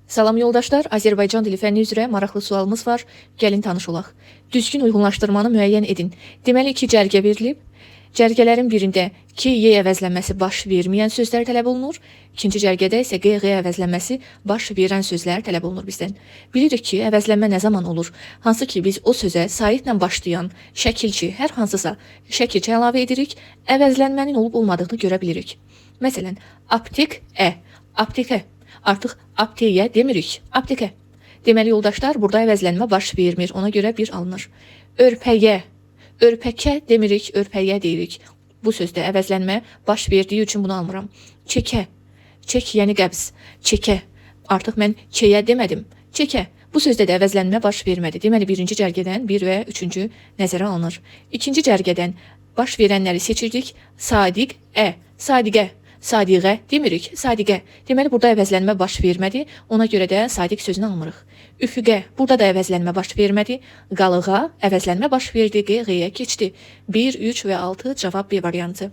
Salam yoldaşlar, Azərbaycan dili fənni üzrə maraqlı sualımız var. Gəlin tanış olaq. Düzgün uyğunlaşdırmanı müəyyən edin. Deməli, iki cərgə verilib. Cərgələrin birində ki, y əvəzlənməsi baş verməyən sözlər tələb olunur. İkinci cərgədə isə q əvəzlənməsi baş verən sözlər tələb olunur bizdən. Bilirik ki, əvəzlənmə nə zaman olur? Hansı ki, biz o sözə saitlə başlayan şəkilçi, hər hansısa şəkilçi əlavə edirik, əvəzlənmənin olub-olmadığını görə bilirik. Məsələn, aptek, aptekə. Artıq apteyə demirik, aptekə. Deməli yoldaşlar, burada əvəzlənmə baş vermir, ona görə bir alınır. Örpəyə, örpəkə demirik, örpəyə deyirik. Bu sözdə əvəzlənmə baş verdiyi üçün bunu almıram. Çəkə, çək yəni qəbz, çəkə. Artıq mən çəyə demədim, çəkə. Bu sözdə də əvəzlənmə baş vermədi. Deməli birinci cərgədən 1 və 3-cü nəzərə alınır. İkinci cərgədən baş verənləri seçirdik. Sadiq, sadiqə. Sadiqə demirik, sadiqə. Deməli, burada əvəzlənmə baş vermədi, ona görə də sadiq sözünü almırıq. Üfüqə, burada da əvəzlənmə baş vermədi. Qalığa əvəzlənmə baş verdi, q-yə keçdi. 1, 3 və 6 cavab B variantı.